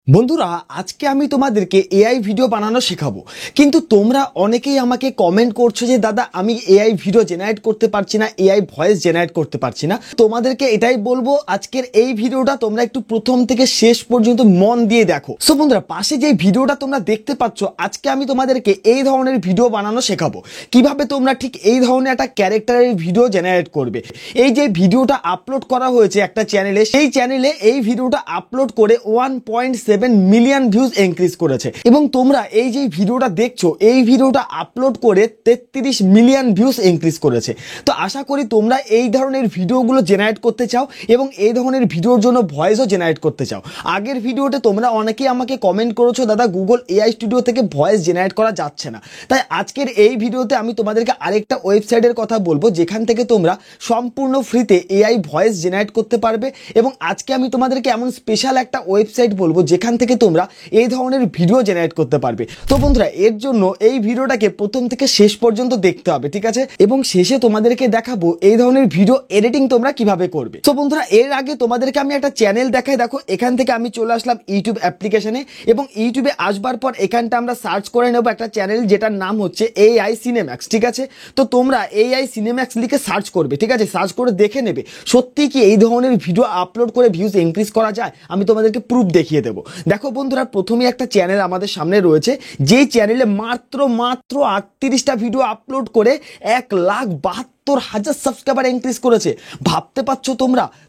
বন্ধুরা আজকে আমি তোমাদেরকে এআই ভিডিও বানানো শেখাবো। কিন্তু তোমরা অনেকেই আমাকে কমেন্ট করছো যে দাদা আমি এআই ভিডিও জেনারেট করতে পারছি না, এআই ভয়েস জেনারেট করতে পারছি না। তোমাদেরকে এটাই বলবো, আজকের এই ভিডিওটা তোমরা একটু প্রথম থেকে শেষ পর্যন্ত মন দিয়ে দেখো। সো বন্ধুরা, পাশে যে ভিডিওটা তোমরা দেখতে পাচ্ছ, আজকে আমি তোমাদেরকে এই ধরনের ভিডিও বানানো শেখাবো, কিভাবে তোমরা ঠিক এই ধরনের একটা ক্যারেক্টারের ভিডিও জেনারেট করবে। এই যে ভিডিওটা আপলোড করা হয়েছে একটা চ্যানেলে, সেই চ্যানেলে এই ভিডিওটা আপলোড করে 1.7 মিলিয়ন ভিউজ ইনক্রিজ করেছে। এবং তোমরা এই যে ভিডিওটা দেখছো, এই ভিডিওটা আপলোড করে 33 মিলিয়ন ভিউজ ইনক্রিজ করেছে। তো আশা করি তোমরা এই ধরনের ভিডিওগুলো জেনারেট করতে চাও এবং এই ধরনের ভিডিওর জন্য ভয়েসও জেনারেট করতে চাও। আগের ভিডিওতে তোমরা অনেকেই আমাকে কমেন্ট করেছো দাদা গুগল এআই স্টুডিও থেকে ভয়েস জেনারেট করা যাচ্ছে না। তাই আজকের এই ভিডিওতে আমি তোমাদেরকে আরেকটা ওয়েবসাইটের কথা বলবো, যেখান থেকে তোমরা সম্পূর্ণ ফ্রিতে এআই ভয়েস জেনারেট করতে পারবে। এবং আজকে আমি তোমাদেরকে এমন স্পেশাল একটা ওয়েবসাইট বলবো যেখান থেকে তোমরা এই ধরনের ভিডিও জেনারেট করতে পারবে। তো বন্ধুরা, এর জন্য এই ভিডিওটাকে প্রথম থেকে শেষ পর্যন্ত দেখতে হবে, ঠিক আছে? এবং শেষে তোমাদেরকে দেখাবো এই ধরনের ভিডিও এডিটিং তোমরা কিভাবে করবে। তো বন্ধুরা, এর আগে তোমাদেরকে আমি একটা চ্যানেল দেখাই। দেখো, এখান থেকে আমি চলে আসলাম ইউটিউব অ্যাপ্লিকেশনে, এবং ইউটিউবে আসবার পর এখানটা আমরা সার্চ করে নেবো একটা চ্যানেল যেটার নাম হচ্ছে এআই সিনেম্যাক্স, ঠিক আছে? তো তোমরা এআই সিনেম্যাক্স লিখে সার্চ করবে, ঠিক আছে? সার্চ করে দেখে নেবে সত্যি কি এই ধরনের ভিডিও আপলোড করে ভিউজ ইনক্রিজ করা যায়। আমি তোমাদেরকে প্রুফ দেখিয়ে দেবো। দেখো বন্ধুরা, প্রথমে একটা চ্যানেল আমাদের সামনে রয়েছে, যেই চ্যানেলে মাত্র 38টা ভিডিও আপলোড করে 1,72,000 সাবস্ক্রাইবার ইনক্রিজ করেছে। ভাবতে পারছো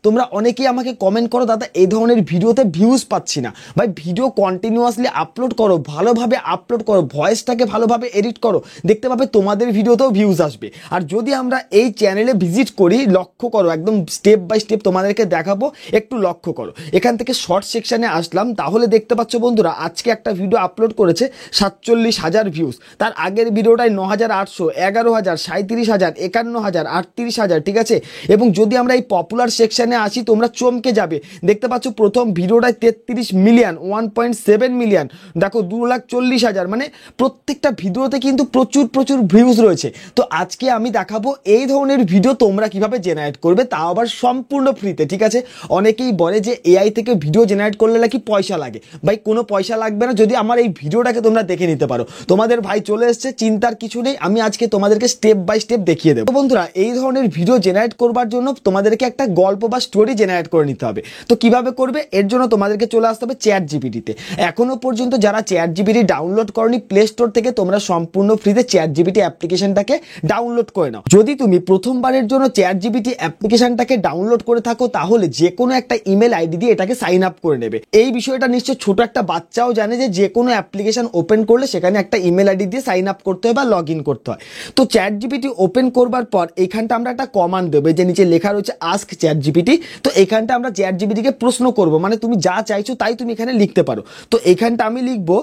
তোমরা অনেকেই আমাকে কমেন্ট করো দাদা এই ধরনের ভিডিওতে ভিউজ পাচ্ছি না। ভাই, ভিডিও কন্টিনিউয়াসলি আপলোড করো, ভালোভাবে আপলোড করো, ভয়েসটাকে ভালোভাবে এডিট করো, দেখতে পাবে তোমাদের ভিডিওতেও ভিউজ আসবে। আর যদি আমরা এই চ্যানেলে ভিজিট করি, লক্ষ্য করো, একদম স্টেপ বাই স্টেপ তোমাদেরকে দেখাবো, একটু লক্ষ্য করো। এখান থেকে শর্ট সেকশনে আসলাম, তাহলে দেখতে পাচ্ছ বন্ধুরা আজকে একটা ভিডিও আপলোড করেছে 47,000 ভিউজ। তার আগের ভিডিওটায় 9,800, 11,000, 37,000, 51,000, 38,000, ঠিক আছে? এবং যদি আমরা এই পপুলার সেকশনে আসি, তোমরা চমকে যাবে। দেখতে পাচ্ছ প্রথম ভিডিওটায় 33 মিলিয়ন, 1.7 মিলিয়ন, দেখো 2,40,000, মানে প্রত্যেকটা ভিডিওতে কিন্তু প্রচুর ভিউজ রয়েছে। তো আজকে আমি দেখাবো এই ধরনের ভিডিও তোমরা কিভাবে জেনারেট করবে, তাও আবার সম্পূর্ণ ফ্রিতে, ঠিক আছে? অনেকেই বলে যে এআই থেকে ভিডিও জেনারেট করলে নাকি পয়সা লাগে। ভাই, কোনো পয়সা লাগবে না যদি আমার এই ভিডিওটাকে তোমরা দেখে নিতে পারো। তোমাদের ভাই চলে এসেছে, চিন্তার কিছু নেই, আমি আজকে তোমাদেরকে স্টেপ বাই স্টেপ দেখিয়ে দেবো। বন্ধুরা, এই ধরনের ভিডিও জেনারেট করবার জন্য তোমাদেরকে একটা গল্প বা স্টোরি জেনারেট করে নিতে হবে। তো কিভাবে করবে, এর জন্য তোমাদেরকে চলে আসতে হবে চ্যাট জিপিটিতে। এখনো পর্যন্ত যারা চ্যাট জিপিটি ডাউনলোড করনি, প্লে স্টোর থেকে তোমরা সম্পূর্ণ ফ্রিতে চ্যাট জিপিটি অ্যাপ্লিকেশনটাকে ডাউনলোড করে নাও। যদি তুমি প্রথমবারের জন্য চ্যাট জিপিটি অ্যাপ্লিকেশনটাকে ডাউনলোড করে থাকো, তাহলে যে কোনো একটা ইমেল আইডি দিয়ে এটাকে সাইন আপ করে নেবে। এই বিষয়টা নিশ্চয় ছোট একটা বাচ্চাও জানে যে কোনো অ্যাপ্লিকেশন ওপেন করলে সেখানে একটা ইমেল আইডি দিয়ে সাইন আপ করতে হয় বা লগ ইন করতে হয়। তো চ্যাট জিপিটি ওপেন করবার পর এইখানটা আমরা একটা কমান্ড দেবো, যে নিচে লেখা রয়েছে আস্ক চ্যাট জিপিটি। তো এখানটা আমরা চ্যাট জিপিটিকে প্রশ্ন করব, মানে তুমি যা চাইছো তাই তুমি এখানে লিখতে পারো। তো এখানটা আমি লিখবো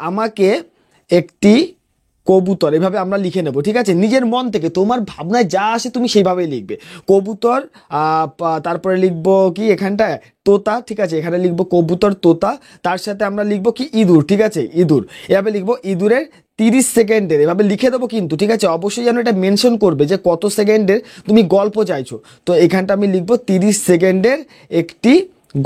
আমাকে একটি কবুতর, এভাবে আমরা লিখে নেব, ঠিক আছে? নিজের মন থেকে তোমার ভাবনায় যা আসে তুমি সেইভাবেই লিখবে। কবুতর, তারপরে লিখবো কি এখানটায় তোতা, ঠিক আছে? এখানে লিখবো কবুতর, তোতা, তার সাথে আমরা লিখবো কি ইঁদুর, ঠিক আছে? ইঁদুর, এভাবে লিখবো। ইঁদুরের 30 সেকেন্ডের, এভাবে লিখে দেবো। কিন্তু ঠিক আছে, অবশ্যই যেন এটা মেনশন করবে যে কত সেকেন্ডের তুমি গল্প চাইছো। তো এখানটা আমি লিখবো 30 সেকেন্ডের একটি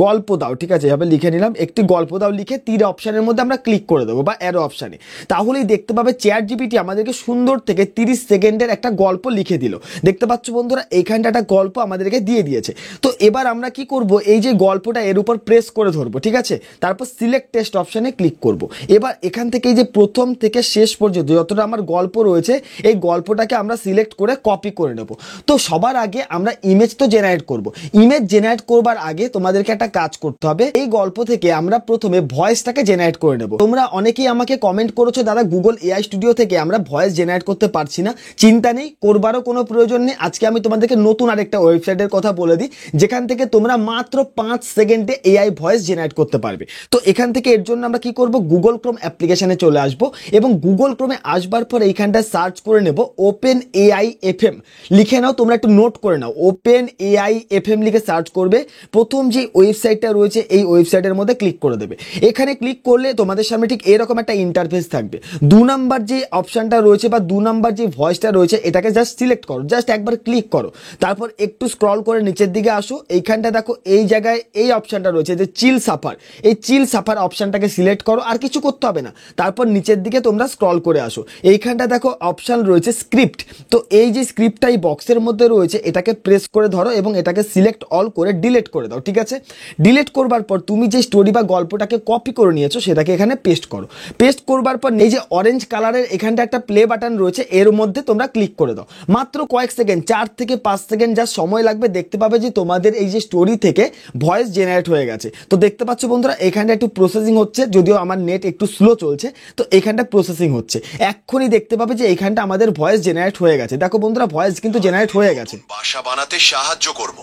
গল্প দাও, ঠিক আছে? এভাবে লিখে নিলাম, একটি গল্প দাও লিখে তীর অপশানের মধ্যে আমরা ক্লিক করে দেবো, বা অ্যারো অপশানে। তাহলেই দেখতে পাবে চ্যাট জিপিটি আমাদেরকে সুন্দর থেকে 30 সেকেন্ডের একটা গল্প লিখে দিল। দেখতে পাচ্ছ বন্ধুরা, এইখানটা একটা গল্প আমাদেরকে দিয়ে দিয়েছে। তো এবার আমরা কি করব, এই যে গল্পটা এর উপর প্রেস করে ধরবো, ঠিক আছে? তারপর সিলেক্ট টেক্সট অপশানে ক্লিক করব। এবার এখান থেকে এই যে প্রথম থেকে শেষ পর্যন্ত যতটা আমার গল্প রয়েছে, এই গল্পটাকে আমরা সিলেক্ট করে কপি করে নেব। তো সবার আগে আমরা ইমেজ তো জেনারেট করব। ইমেজ জেনারেট করবার আগে তোমাদেরকে একটা কাজ করতে হবে। এই গল্প থেকে আমরা প্রথমে ভয়েসটাকে জেনারেট করে নেব। তোমরা অনেকেই আমাকে কমেন্ট করেছো দাদা গুগল এআই স্টুডিও থেকে আমরা ভয়েস জেনারেট করতে পারছি না। চিন্তা নেই, করবারও কোনো প্রয়োজন নেই। আজকে আমি তোমাদেরকে নতুন আরেকটা ওয়েবসাইটের কথা বলে দিই, যেখান থেকে তোমরা মাত্র 5 সেকেন্ডে এআই ভয়েস জেনারেট করতে পারবে। তো এখান থেকে এর জন্য আমরা কি করব, গুগল ক্রোম অ্যাপ্লিকেশনে চলে আসব, এবং গুগল ক্রোমে আসবার পর এইখানটা সার্চ করে নেব ওপেন এআই এফএম। লিখে নাও, তোমরা একটু নোট করে নাও, ওপেন এআই এফএম লিখে সার্চ করবে। প্রথম যে ওয়েবসাইটটা রয়েছে এই ওয়েবসাইটের মধ্যে ক্লিক করে দেবে। এখানে ক্লিক করলে তোমাদের সামনে ঠিক এরকম একটা ইন্টারফেস থাকবে। 2 নাম্বার যে অপশনটা রয়েছে বা 2 নাম্বার যে ভয়েসটা রয়েছে এটাকে জাস্ট সিলেক্ট করো, জাস্ট একবার ক্লিক করো, তারপর একটু স্ক্রল করে নিচের দিকে আসো। এইখানটা দেখো এই জায়গায় এই অপশনটা রয়েছে যে চিল সাফার, এই চিল সাফার অপশনটাকে সিলেক্ট করো, আর কিছু করতে হবে না। তারপর নিচের দিকে তোমরা স্ক্রল করে আসো, এইখানটা দেখো অপশন রয়েছে স্ক্রিপ্ট। তো এই যে স্ক্রিপ্টটা এই বক্সের মধ্যে রয়েছে এটাকে প্রেস করে ধরো এবং এটাকে সিলেক্ট অল করে ডিলিট করে দাও, ঠিক আছে? ডিলিট করবার পর তুমি যে স্টোরি বা গল্পটাকে কপি করে নিয়েছো সেটাকে এখানে পেস্ট করো। পেস্ট করবার পর এই যে অরেঞ্জ কালারের এখানটা একটা প্লে বাটন রয়েছে এর মধ্যে তোমরা ক্লিক করে দাও। মাত্র কয়েক সেকেন্ড, 4 থেকে 5 সেকেন্ড যা সময় লাগবে, দেখতে পাবে যে তোমাদের এই যে স্টোরি থেকে ভয়েস জেনারেট হয়ে গেছে। তো দেখতে পাচ্ছ বন্ধুরা এখানটা একটু প্রসেসিং হচ্ছে, যদিও আমার নেট একটু স্লো চলছে, তো এখানটা প্রসেসিং হচ্ছে। এক্ষুনি দেখতে পাবে যে এখানটা আমাদের ভয়েস জেনারেট হয়ে গেছে। দেখো বন্ধুরা ভয়েস কিন্তু জেনারেট হয়ে গেছে। বাসা বানাতে সাহায্য করব।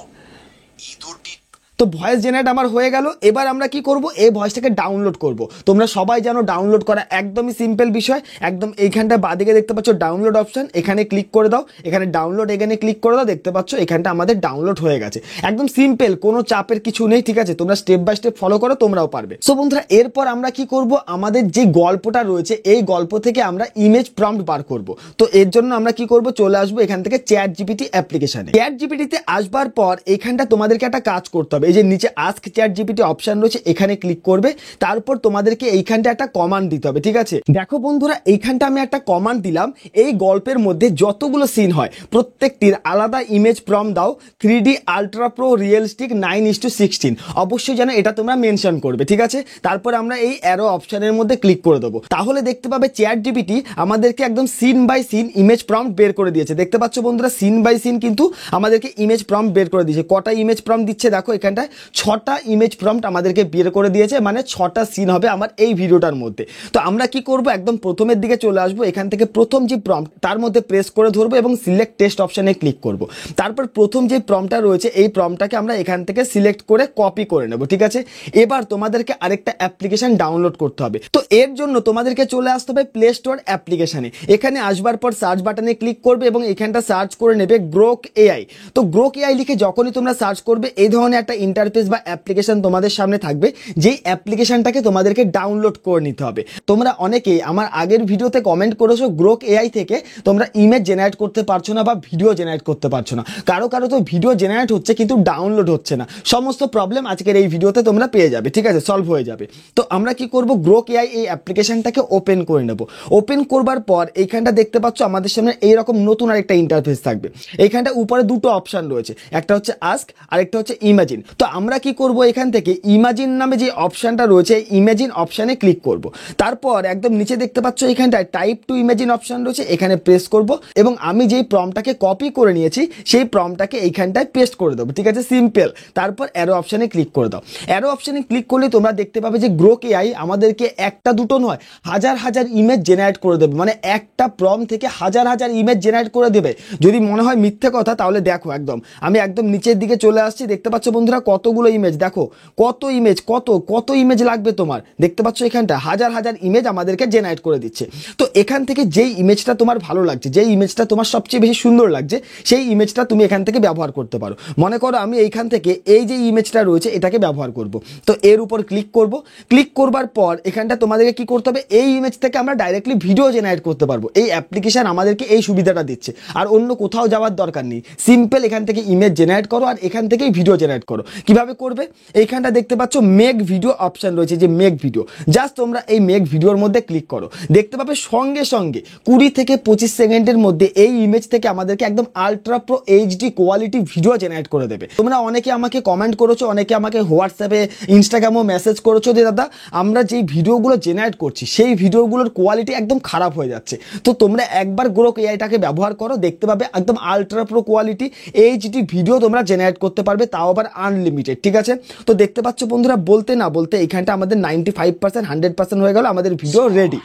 ইঁদুরটি তো ভয়েস জেনারেট আমার হয়ে গেল। এবার আমরা কি করব, এই ভয়েসটাকে ডাউনলোড করব। তোমরা সবাই জানো ডাউনলোড করা একদমই সিম্পল বিষয়। একদম এইখানটা বাঁদিকে দেখতে পাচ্ছ ডাউনলোড অপশন, এখানে ক্লিক করে দাও, এখানে ডাউনলোড এখানে ক্লিক করে দাও। দেখতে পাচ্ছ এখানটা আমাদের ডাউনলোড হয়ে গেছে। একদম সিম্পল, কোনো চাপের কিছু নেই, ঠিক আছে? তোমরা স্টেপ বাই স্টেপ ফলো করো, তোমরাও পারবে। সো বন্ধুরা এরপর আমরা কি করব, আমাদের যে গল্পটা রয়েছে এই গল্প থেকে আমরা ইমেজ প্রম্পট বার করব। তো এর জন্য আমরা কি করব, চলে আসবো এখান থেকে চ্যাট জিপিটি অ্যাপ্লিকেশনে। চ্যাট জিপিটিতে আসবার পর এখানটা তোমাদেরকে একটা কাজ করতে হবে। এই যে নিচে আস্ক চ্যাট জিপিটি অপশন রয়েছে এখানে ক্লিক করবে, তারপর তোমাদেরকে এইখানটা একটা কমান্ড দিতে হবে, ঠিক আছে? দেখো বন্ধুরা এইখানটা আমি একটা কমান্ড দিলাম, এই গল্পের মধ্যে যতগুলো সিন হয় প্রত্যেকটির আলাদা ইমেজ প্রম্পট দাও 3D আলট্রা প্রো রিয়েলিস্টিক 9:16। অবশ্যই যেন এটা তোমরা মেনশন করবে, ঠিক আছে? তারপর আমরা এই অ্যারো অপশনের মধ্যে ক্লিক করে দেবো। তাহলে দেখতে পাবে চ্যাট জিপিটি আমাদেরকে একদম scene by scene image prompt বের করে দিয়েছে। দেখতে পাচ্ছ বন্ধুরা সিন বাই সিন কিন্তু আমাদেরকে ইমেজ প্রম্পট বের করে দিয়েছে। কটা ইমেজ প্রম্পট দিচ্ছে দেখো, এখানটায় 6টা ইমেজ প্রম্পট আমাদেরকে বের করে দিয়েছে, মানে 6টা সিন হবে আমার এই ভিডিওটার মধ্যে। তো আমরা কি করব, একদম প্রথমের দিকে চলে আসবো, এখান থেকে প্রথম যে প্রম্পট তার মধ্যে প্রেস করে ধরবো এবং সিলেক্ট টেক্সট অপশনে ক্লিক করব। তারপর প্রথম যে প্রম্পটটা রয়েছে এই প্রম্পটটাকে আমরা এখান থেকে সিলেক্ট করে কপি করে নেব, ঠিক আছে? এবার তোমাদেরকে আরেকটা অ্যাপ্লিকেশন ডাউনলোড করতে হবে। তো এর জন্য তোমাদেরকে চলে আসতে হবে প্লে স্টোর অ্যাপ্লিকেশনে। এখানে আসবার পর সার্চ বাটনে ক্লিক করবে এবং এখানটা সার্চ করে নেবে গ্রোক এআই। তো গ্রোক এআই লিখে যখনই তোমরা সার্চ করবে এই ধরনের একটা ইন্টারফেস বা অ্যাপ্লিকেশন তোমাদের সামনে থাকবে, যেই অ্যাপ্লিকেশনটাকে তোমাদেরকে ডাউনলোড করে নিতে হবে। তোমরা অনেকেই আমার আগের ভিডিওতে কমেন্ট করেছো গ্রোক এআই থেকে তোমরা ইমেজ জেনারেট করতে পারছো না বা ভিডিও জেনারেট করতে পারছো না। কারো কারো তো ভিডিও জেনারেট হচ্ছে কিন্তু ডাউনলোড হচ্ছে না। সমস্ত প্রবলেম আজকের এই ভিডিওতে তোমরা পেয়ে যাবে, ঠিক আছে? সলভ হয়ে যাবে। তো আমরা কি করব, গ্রোক এআই এই অ্যাপ্লিকেশনটাকে ওপেন করে নেব। ওপেন করবার পর এইখানটা দেখতে পাচ্ছ আমাদের সামনে এইরকম নতুন আরেকটা ইন্টারফেস থাকবে। এইখানটা উপরে দুটো অপশন রয়েছে, একটা হচ্ছে আস্ক আর একটা হচ্ছে ইমাজিন। তো আমরা কি করব, এখান থেকে ইমাজিন নামে যে অপশনটা রয়েছে ইমাজিন অপশনে ক্লিক করব। তারপর একদম নিচে দেখতে পাচ্ছ এখানটায় টাইপ টু ইমাজিন অপশন রয়েছে, এখানে প্রেস করব এবং আমি যেই প্রম্পটটাকে কপি করে নিয়েছি সেই প্রম্পটটাকে এইখানটায় পেস্ট করে দেবো, ঠিক আছে? সিম্পল। তারপর অ্যারো অপশনে ক্লিক করে দাও। অ্যারো অপশনে ক্লিক করলে তোমরা দেখতে পাবে যে গ্রোক এআই আমাদেরকে একটা দুটো নয় হাজার হাজার ইমেজ জেনারেট করে দেবে, মানে একটা প্রম্পট থেকে হাজার হাজার ইমেজ জেনারেট করে দেবে। যদি মনে হয় মিথ্যে কথা তাহলে দেখো একদম আমি একদম নিচের দিকে চলে আসছি, দেখতে পাচ্ছ বন্ধুরা কতগুলো ইমেজ, দেখো কত ইমেজ, কত ইমেজ লাগবে তোমার। দেখতে পাচ্ছ এখানটা হাজার হাজার ইমেজ আমাদেরকে জেনারেট করে দিচ্ছে। তো এখান থেকে যেই ইমেজটা তোমার ভালো লাগছে, যেই ইমেজটা তোমার সবচেয়ে বেশি সুন্দর লাগছে সেই ইমেজটা তুমি এখান থেকে ব্যবহার করতে পারো। মনে করো আমি এইখান থেকে এই যে ইমেজটা রয়েছে এটাকে ব্যবহার করব। তো এর উপর ক্লিক করব। ক্লিক করবার পর এখানটা তোমাদেরকে কি করতে হবে, এই ইমেজ থেকে আমরা ডাইরেক্টলি ভিডিও জেনারেট করতে পারবো। এই অ্যাপ্লিকেশন আমাদেরকে এই সুবিধাটা দিচ্ছে, আর অন্য কোথাও যাওয়ার দরকার নেই। সিম্পল এখান থেকে ইমেজ জেনারেট করো আর এখান থেকেই ভিডিও জেনারেট করো। কিভাবে করবে, এইখানটা দেখতে পাচ্ছ মেক ভিডিও অপশন রয়েছে, যে মেক ভিডিও, জাস্ট তোমরা এই মেক ভিডিওর মধ্যে ক্লিক করো। দেখতে পাবে সঙ্গে সঙ্গে 20 থেকে 25 সেকেন্ডের মধ্যে এই ইমেজ থেকে আমাদেরকে একদম ultra pro HD quality video generate করে দেবে। তোমরা অনেকে আমাকে কমেন্ট করেছো, অনেকে আমাকে হোয়াটসঅ্যাপে ইনস্টাগ্রামও মেসেজ করেছো যে দাদা আমরা যেই ভিডিওগুলো জেনারেট করছি সেই ভিডিওগুলোর কোয়ালিটি একদম খারাপ হয়ে যাচ্ছে। তো তোমরা একবার গ্রোক এআইটাকে ব্যবহার করো, দেখতে পাবে একদম ultra pro quality HD video তোমরা জেনারেট করতে পারবে, তাও আবার আনলিমিটেড, ঠিক আছে? তো দেখতে পাচ্ছ বন্ধুরা বলতে না বলতে এখানটা আমাদের 95% 100% হয়ে গেল, আমাদের ভিডিও রেডি।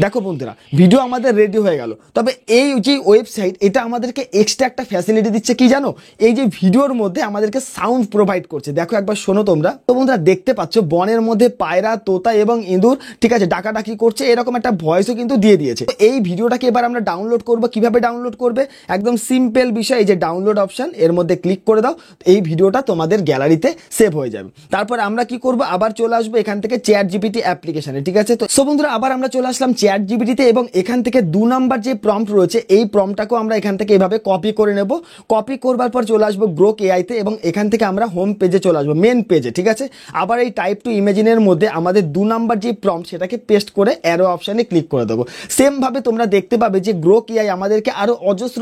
দেখো বন্ধুরা, ভিডিও আমাদের রেডি হয়ে গেল। তবে এই যে ওয়েবসাইট, এটা আমাদেরকে এক্সট্রা একটা ফ্যাসিলিটি দিচ্ছে, কি জানো? এই যে ভিডিওর মধ্যে আমাদেরকে সাউন্ড প্রোভাইড করছে। দেখো একবার শোনো তোমরা। তো বন্ধুরা দেখতে পাচ্ছ বনের মধ্যে পায়রা, তোতা এবং ইঁদুর, ঠিক আছে, ডাকাডাকি করছে, এরকম একটা ভয়েসও কিন্তু দিয়ে দিয়েছে। তো এই ভিডিওটাকে এবার আমরা ডাউনলোড করব। কিভাবে ডাউনলোড করবে? একদম সিম্পল বিষয়, এই যে ডাউনলোড অপশন, এর মধ্যে ক্লিক করে দাও। এই ভিডিওটা তোমাদের গ্যালারিতে সেভ হয়ে যাবে। তারপর আমরা কি করব, আবার চলে আসবো এখান থেকে চ্যাট জিপিটি অ্যাপ্লিকেশনে, ঠিক আছে? তো সো বন্ধুরা আবার আমরা চলে আসলাম চ্যাট জিপিটিতে, এবং এখান থেকে 2 নাম্বার যে প্রম্পট রয়েছে, এই প্রম্পটটাকেও আমরা এখান থেকে এভাবে কপি করে নেব। কপি করবার পর চলে আসবো গ্রোক এআইতে, এবং এখান থেকে আমরা হোম পেজে চলে আসবো, মেন পেজে, ঠিক আছে? আবার এই টাইপ টু ইমেজিনের মধ্যে আমাদের 2 নাম্বার যে প্রম্পট, সেটাকে পেস্ট করে অ্যারো অপশানে ক্লিক করে দেবো। সেম ভাবে তোমরা দেখতে পাবে যে গ্রোক এআই আমাদেরকে আরো অজস্র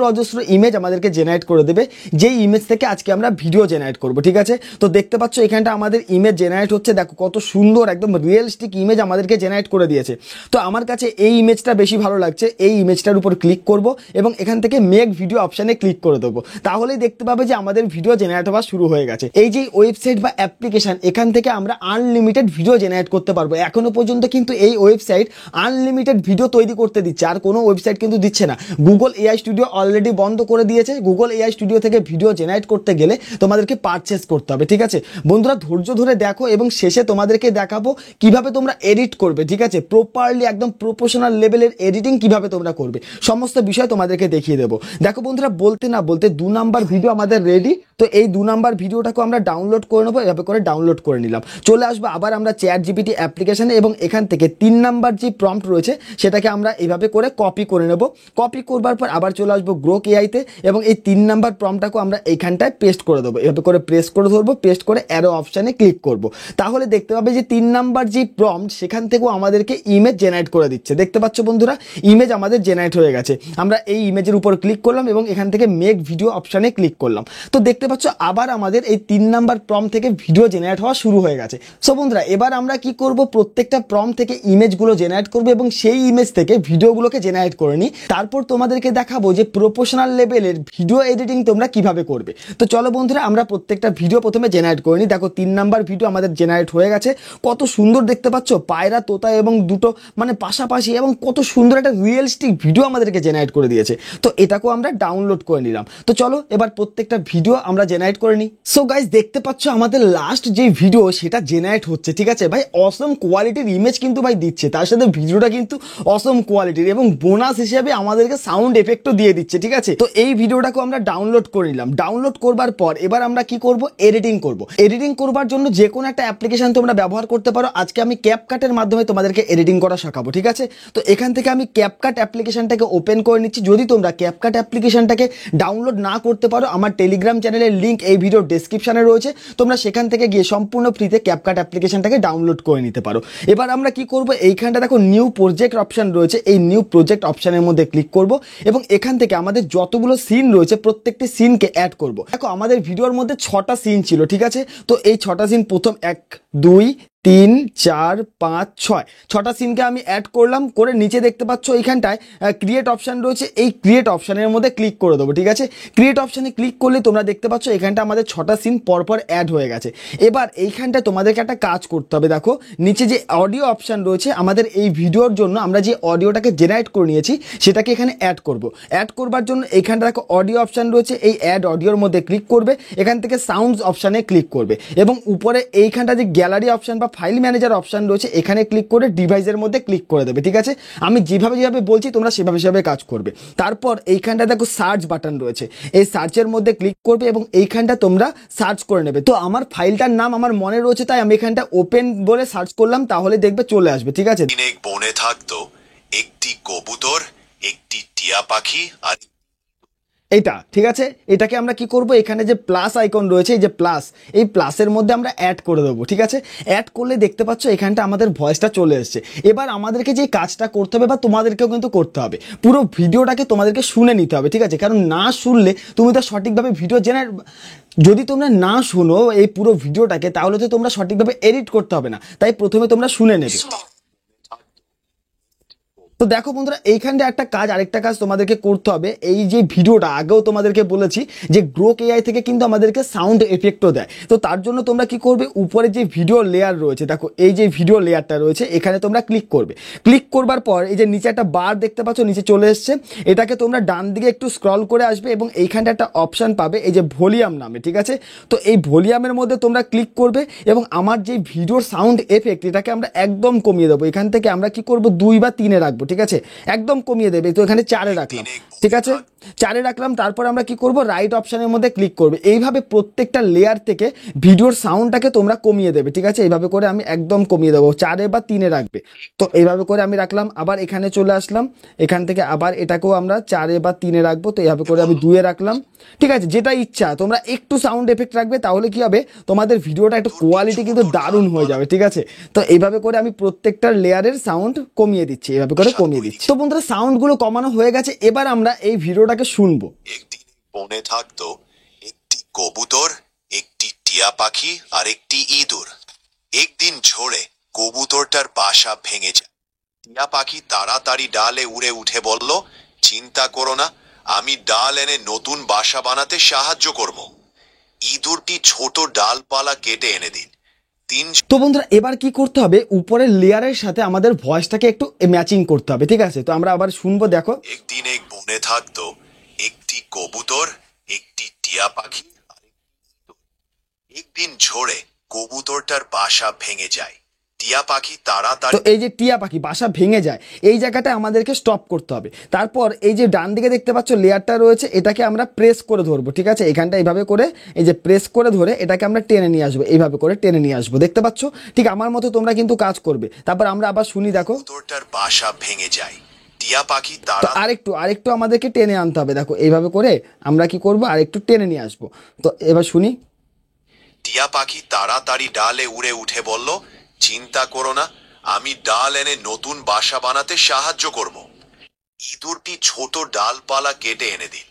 ইমেজ আমাদেরকে জেনারেট করে দেবে, যেই ইমেজ থেকে আজকে আমরা ভিডিও জেনারেট করব, ঠিক আছে? তো দেখতে পাচ্ছ এখানটা আমাদের ইমেজ জেনারেট হচ্ছে। দেখো কত সুন্দর, একদম রিয়েলিস্টিক ইমেজ আমাদেরকে জেনারেট করে দিয়েছে। তো আমার কাছে এই ইমেজটা বেশি ভালো লাগছে। এই ইমেজটার উপর ক্লিক করব এবং এখান থেকে মেক ভিডিও অপশানে ক্লিক করে দেবো। তাহলেই দেখতে পাবে যে আমাদের ভিডিও জেনারেট হওয়া শুরু হয়ে গেছে। এই যে ওয়েবসাইট বা অ্যাপ্লিকেশন, এখান থেকে আমরা আনলিমিটেড ভিডিও জেনারেট করতে পারবো। এখনো পর্যন্ত কিন্তু এই ওয়েবসাইট আনলিমিটেড ভিডিও তৈরি করতে দিচ্ছে, আর কোনো ওয়েবসাইট কিন্তু দিচ্ছে না। গুগল এআই স্টুডিও অলরেডি বন্ধ করে দিয়েছে। গুগল এআই স্টুডিও থেকে ভিডিও জেনারেট করতে গেলে তোমাদেরকে পারচেস করতে হবে, ঠিক আছে? বন্ধুরা ধৈর্য ধরে দেখো, এবং শেষে তোমাদেরকে দেখাবো কিভাবে তোমরা এডিট করবে, ঠিক আছে? প্রপারলি একদম প্রফেশনাল লেভেলের এডিটিং কিভাবে তোমরা করবে, সমস্ত বিষয় তোমাদেরকে দেখিয়ে দেবো। দেখো বন্ধুরা, বলতে না বলতে 2 নাম্বার ভিডিও আমাদের রেডি। তো এই 2 নাম্বার ভিডিওটাকে আমরা ডাউনলোড করে নেবো। এভাবে করে ডাউনলোড করে নিলাম। চলে আসবো আবার আমরা চ্যাট জিপিটি অ্যাপ্লিকেশনে, এবং এখান থেকে 3 নাম্বার যে প্রম্পট রয়েছে সেটাকে আমরা এভাবে করে কপি করে নেব। কপি করবার পর আবার চলে আসবো গ্রোক এআইতে, এবং এই 3 নাম্বার প্রম্পটটাকে আমরা এইখানটায় পেস্ট করে দেবো। এভাবে করে প্রেস করে ধরবো, পেস্ট করে অ্যারো অপশানে ক্লিক করব। তাহলে দেখতে পাবে যে 3 নাম্বার যে প্রম্পট, সেখান থেকেও আমাদেরকে ইমেজ জেনারেট করে দিচ্ছে। দেখতে পাচ্ছ বন্ধুরা, ইমেজ আমাদের জেনারেট হয়ে গেছে। আমরা এই ইমেজের উপর ক্লিক করলাম এবং এখান থেকে মেক ভিডিও অপশানে ক্লিক করলাম। তো দেখতে পাচ্ছ আবার আমাদের এই 3 নাম্বার প্রম্পট থেকে ভিডিও জেনারেট হওয়া শুরু হয়ে গেছে। সো বন্ধুরা এবার আমরা কি করব, প্রত্যেকটা প্রম্পট থেকে ইমেজগুলো জেনারেট করব এবং সেই ইমেজ থেকে ভিডিওগুলোকে জেনারেট করে নিই। তারপর তোমাদেরকে দেখাবো যে প্রফেশনাল লেভেলের ভিডিও এডিটিং তোমরা কিভাবে করবে। তো চলো বন্ধুরা আমরা প্রত্যেকটা ভিডিও প্রথমে জেনারেট করে নিই। দেখো 3 নাম্বার ভিডিও আমাদের জেনারেট হয়ে গেছে। কত সুন্দর দেখতে পাচ্ছ, পায়রা, তোতা এবং দুটো মানে পাশাপাশি, এবং কত সুন্দর একটা রিয়েলিস্টিক ভিডিও আমাদেরকে জেনারেট করে দিয়েছে। তো এটাকেও আমরা ডাউনলোড করে নিলাম। তো চলো এবার প্রত্যেকটা ভিডিও আমরা জেনারেট করে নিই। সো গাইস দেখতে পাচ্ছ আমাদের লাস্ট যে ভিডিও সেটা জেনারেট হচ্ছে, ঠিক আছে ভাই? অসম কোয়ালিটির ইমেজ কিন্তু ভাই দিচ্ছে, তার সাথে ভিডিওটা কিন্তু অসম কোয়ালিটির, এবং বোনাস হিসেবে আমাদেরকে সাউন্ড এফেক্টও দিয়ে দিচ্ছে, ঠিক আছে? তো এই ভিডিওটাকে আমরা ডাউনলোড করে নিলাম। ডাউনলোড করবার পর এবার আমরা কি করব, এডিটিং করব। এডিটিং করবার জন্য যে কোনো একটা অ্যাপ্লিকেশন তোমরা ব্যবহার করতে পারো। আজকে আমি ক্যাপকাটের মাধ্যমে তোমাদেরকে এডিটিং করা শেখাবো, ঠিক আছে? তো এখান থেকে আমি ক্যাপকাট অ্যাপ্লিকেশনটাকে ওপেন করে নিচ্ছি। যদি তোমরা ক্যাপকাট অ্যাপ্লিকেশনটাকে ডাউনলোড না করতে পারো, আমার টেলিগ্রাম চ্যানেলের লিঙ্ক এই ভিডিওর ডেসক্রিপশনে রয়েছে, তোমরা সেখান থেকে গিয়ে সম্পূর্ণ ফ্রিতে ক্যাপকাট অ্যাপ্লিকেশনটাকে ডাউনলোড করে নিতে পারো। এবার আমরা কি করব, এইখানটা দেখো নিউ প্রজেক্ট অপশন রয়েছে, এই নিউ প্রজেক্ট অপশনের মধ্যে ক্লিক করব এবং এখান থেকে আমাদের যতগুলো সিন রয়েছে প্রত্যেকটি সিনকে অ্যাড করব। দেখো আমাদের ভিডিওর মধ্যে 6টা সিন ছিল, ঠিক আছে? তো এই 6টা সিন, প্রথম 1 2 3 4 5 6 6টা সিনকে আমি অ্যাড করলাম। করে নিচে দেখতে পাচ্ছ এইখানটায় ক্রিয়েট অপশান রয়েছে, এই ক্রিয়েট অপশানের মধ্যে ক্লিক করে দেবো, ঠিক আছে? ক্রিয়েট অপশানে ক্লিক করলে তোমরা দেখতে পাচ্ছ এখানটা আমাদের 6টা সিন পরপর অ্যাড হয়ে গেছে। এবার এইখানটায় তোমাদেরকে একটা কাজ করতে হবে। দেখো নিচে যে অডিও অপশান রয়েছে, আমাদের এই ভিডিওর জন্য আমরা যে অডিওটাকে জেনারেট করে নিয়েছি সেটাকে এখানে অ্যাড করব। অ্যাড করবার জন্য এইখানটা দেখো অডিও অপশান রয়েছে, এই অ্যাড অডিওর মধ্যে ক্লিক করবে, এখান থেকে সাউন্ডস অপশানে ক্লিক করবে এবং উপরে এইখানটা যে গ্যালারি অপশান বা ফাইল ম্যানেজার অপশান রয়েছে, এখানে ক্লিক করে ডিভাইসের মধ্যে ক্লিক করে দেবে, ঠিক আছে? আমি যেভাবে বলছি তোমরা সেভাবে কাজ করবে। তারপর এইখানটা দেখো সার্চ বাটন রয়েছে, এই সার্চের মধ্যে ক্লিক করবে এবং এইখানটা তোমরা সার্চ করে নেবে। তো আমার ফাইলটার নাম আমার মনে রয়েছে, তাই আমি এখানটা ওপেন বলে সার্চ করলাম, তাহলে দেখবে চলে আসবে, ঠিক আছে? এক বনে থাকতো একটি কবুতর, একটি টিয়া পাখি আর এইটা, ঠিক আছে? এটাকে আমরা কি করব, এখানে যে প্লাস আইকন রয়েছে, এই যে প্লাস, এই প্লাসের মধ্যে আমরা অ্যাড করে দেবো, ঠিক আছে? অ্যাড করলে দেখতে পাচ্ছ এখানটা আমাদের ভয়েসটা চলে এসছে। এবার আমাদেরকে যে কাজটা করতে হবে বা তোমাদেরকেও কিন্তু করতে হবে, পুরো ভিডিওটাকে তোমাদেরকে শুনে নিতে হবে, ঠিক আছে? কারণ না শুনলে তুমি তো সঠিকভাবে ভিডিও জেনারেট, যদি তোমরা না শোনো এই পুরো ভিডিওটাকে, তাহলে তো তোমরা সঠিকভাবে এডিট করতে হবে না। তাই প্রথমে তোমরা শুনে নেবে। তো দেখো বন্ধুরা, এইখানটা একটা কাজ, আরেকটা কাজ তোমাদেরকে করতে হবে। এই যে ভিডিওটা আগেও তোমাদেরকে বলেছি যে গ্রোক এআই থেকে কিন্তু আমাদেরকে সাউন্ড এফেক্টও দেয়। তো তার জন্য তোমরা কি করবে, উপরে যে ভিডিও লেয়ার রয়েছে, দেখো এই যে ভিডিও লেয়ারটা রয়েছে এখানে তোমরা ক্লিক করবে। ক্লিক করবার পর এই যে নিচে একটা বার দেখতে পাচ্ছ, নিচে চলে এসছে, এটাকে তোমরা ডান দিকে একটু স্ক্রল করে আসবে এবং এইখানটা একটা অপশান পাবে এই যে ভলিউম নামে, ঠিক আছে। তো এই ভলিউমের মধ্যে তোমরা ক্লিক করবে এবং আমার যে ভিডিওর সাউন্ড এফেক্ট এটাকে আমরা একদম কমিয়ে দেবো। এখান থেকে আমরা কি করব, 2 বা 3 রাখবো, ঠিক আছে, একদম কমিয়ে দেবে। তো এখানে 4 রাখলাম, ঠিক আছে, 4 রাখলাম। তারপর আমরা কি করব, রাইট অপশনের মধ্যে ক্লিক করবে। এইভাবে প্রত্যেকটা লেয়ার থেকে ভিডিওর সাউন্ডটাকে তোমরা কমিয়ে দেবে, ঠিক আছে। এইভাবে করে আমি একদম কমিয়ে দেবো, 4 বা 3 রাখবে। তো এইভাবে করে আমি রাখলাম, আবার এখানে চলে আসলাম, এখান থেকে আবার এটাকেও আমরা 4 বা 3 রাখবো। তো এইভাবে করে আমি 2 রাখলাম, ঠিক আছে। যেটা ইচ্ছা তোমরা একটু সাউন্ড এফেক্ট রাখবে, তাহলে কি হবে, তোমাদের ভিডিওটা একটু কোয়ালিটি কিন্তু দারুণ হয়ে যাবে, ঠিক আছে। তো এইভাবে করে আমি প্রত্যেকটা লেয়ারের সাউন্ড কমিয়ে দিচ্ছি, এইভাবে করে কমিয়ে দিচ্ছি। তো বন্ধুরা, সাউন্ডগুলো কমানো হয়ে গেছে, এবার আমরা এই ভিডিওটাকে শুনবো। একদিন বনে থাকতো একটি কবুতর, একটি টিয়া পাখি আর একটি ইঁদুর। একদিন ঝড়ে কবুতরটার বাসা ভেঙে যায়। টিয়া পাখি তাড়াতাড়ি ডালে উড়ে উঠে বলল, চিন্তা করো না, আমি ডাল এনে নতুন বাসা বানাতে সাহায্য করব। ইঁদুরটি ছোট ডালপালা কেটে এনে দিন। তো বন্ধুরা, এবার কি করতে হবে, উপরের লেয়ারের সাথে আমাদের ভয়েসটাকে একটু ম্যাচিং করতে হবে, ঠিক আছে। তো আমরা আবার শুনবো, দেখো। একদিন এক বনে থাকতো একটি কবুতর, একটি টিয়া পাখি আর একটি ইঁদুর। একদিন ঝড়ে কবুতরটার বাসা ভেঙে যায়। টিয়া পাখি তো তাড়াতাড়ি এই যে টিয়া পাখি বাসা ভেঙে যায়, এই জায়গাটা আমাদেরকে স্টপ করতে হবে। তারপর এই যে ডান দিকে দেখতে পাচ্ছ লেয়ারটা রয়েছে, এটাকে আমরা প্রেস করে ধরবো, ঠিক আছে। এখানটা এইভাবে করে, এই যে প্রেস করে ধরে এটাকে আমরা টেনে নিয়ে আসবো, এইভাবে করে টেনে নিয়ে আসবো, দেখতে পাচ্ছ। ঠিক আমার মতো তোমরা কিন্তু কাজ করবে। তারপর আমরা আবার শুনি, দেখো। কবুতরটার বাসা ভেঙে যায়। টিয়া পাখি তো তাড়া আরেকটু আমাদেরকে টেনে আনতে হবে, দেখো এইভাবে করে আমরা কি করব, আরেকটু টেনে নিয়ে আসবো। তো এবার শুনি। টিয়া পাখি তাড়াতাড়ি ডালে উড়ে উঠে বলল, চিন্তা করো না, আমি ডাল এনে নতুন বাসা বানাতে সাহায্য করব। ইঁদুরটি ছোট ডালপালা কেটে এনে দিল।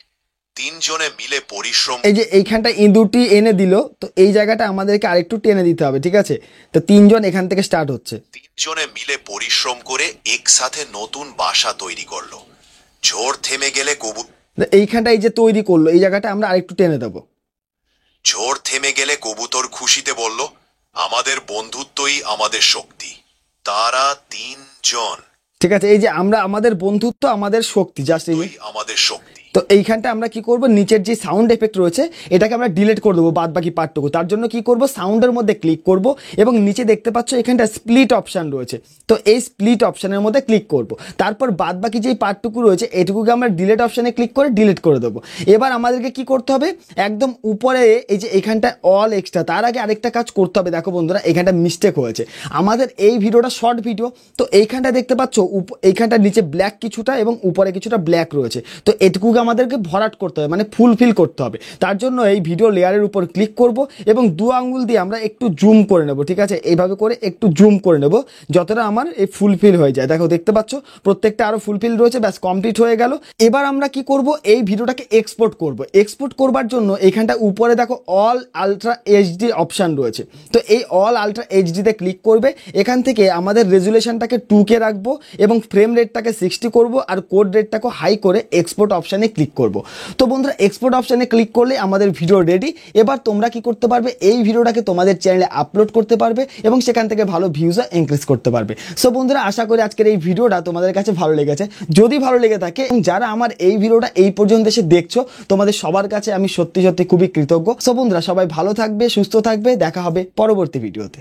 তিনজনে মিলে পরিশ্রম এই যে এইখানটা ইঁদুরটি এনে দিল, তো এই জায়গাটা আমাদেরকে আরেকটু টেনে দিতে হবে, ঠিক আছে। তো 3 জন এখান থেকে স্টার্ট হচ্ছে। তিনজনে মিলে পরিশ্রম করে একসাথে নতুন বাসা তৈরি করলো। ঝড় থেমে গেলে তো এইখানটা এই যে তৈরি করলো, এই জায়গাটা আমরা আরেকটু টেনে দেবো। ঝড় থেমে গেলে কবুতর খুশিতে বলল, আমাদের বন্ধুত্বই আমাদের শক্তি। তারা 3 জন ঠিক আছে, এই যে আমরা আমাদের বন্ধুত্ব আমাদের শক্তি, জাস্ট এই যে। আমাদের শক্তি। তো এইখানটা আমরা কি করব, নিচের যে সাউন্ড এফেক্ট রয়েছে এটাকে আমরা ডিলিট করে দেবো, বাদ বাকি পার্টটুকু। তার জন্য কি করব, সাউন্ডের মধ্যে ক্লিক করব এবং নিচে দেখতে পাচ্ছ এখানটা স্প্লিট অপশন রয়েছে। তো এই স্প্লিট অপশনের মধ্যে ক্লিক করব। তারপর বাদ বাকি যেই পার্টটুকু রয়েছে এটুকুকে আমরা ডিলিট অপশনে ক্লিক করে ডিলিট করে দেবো। এবার আমাদেরকে কি করতে হবে, একদম উপরে এই যে এখানটা অল এক্সট্রা, তার আগে আরেকটা কাজ করতে হবে। দেখো বন্ধুরা, এখানটা মিস্টেক হয়েছে, আমাদের এই ভিডিওটা শর্ট ভিডিও। তো এইখানটা দেখতে পাচ্ছ এইখানটা নিচে ব্ল্যাক কিছুটা এবং উপরে কিছুটা ব্ল্যাক রয়েছে। তো এটুকুকে আমাদেরকে ভরাট করতে হবে, মানে ফুলফিল করতে হবে। তার জন্য এই ভিডিও লেয়ারের উপর ক্লিক করব এবং 2 আঙ্গুল দিয়ে আমরা একটু জুম করে নেব, ঠিক আছে। এইভাবে করে একটু জুম করে নেব, যতটা আমার এই ফুলফিল হয়ে যায়। দেখো দেখতে পাচ্ছ প্রত্যেকটা আরো ফুলফিল রয়েছে, ব্যাস কমপ্লিট হয়ে গেল। এবার আমরা কি করব, এই ভিডিওটাকে এক্সপোর্ট করব। এক্সপোর্ট করবার জন্য এখানটা উপরে দেখো অল আলট্রা এইচডি অপশন রয়েছে। তো এই অল আলট্রা এইচডিতে ক্লিক করবে। এখান থেকে আমাদের রেজুলেশনটাকে 2K রাখবো এবং ফ্রেম রেটটাকে 60 করব আর কোড রেটটাকে হাই করে এক্সপোর্ট অপশানে ক্লিক করব। তো বন্ধুরা, এক্সপোর্ট অপশানে ক্লিক করলে আমাদের ভিডিও রেডি। এবার তোমরা কি করতে পারবে, এই ভিডিওটাকে তোমাদের চ্যানেলে আপলোড করতে পারবে এবং সেখান থেকে ভালো ভিউজও ইনক্রিজ করতে পারবে। সো বন্ধুরা, আশা করি আজকের এই ভিডিওটা তোমাদের কাছে ভালো লেগেছে। যদি ভালো লেগে থাকে এবং যারা আমার এই ভিডিওটা এই পর্যন্ত এসে দেখছো, তোমাদের সবার কাছে আমি সত্যি সত্যি খুবই কৃতজ্ঞ। সো বন্ধুরা, সবাই ভালো থাকবে, সুস্থ থাকবে, দেখা হবে পরবর্তী ভিডিওতে।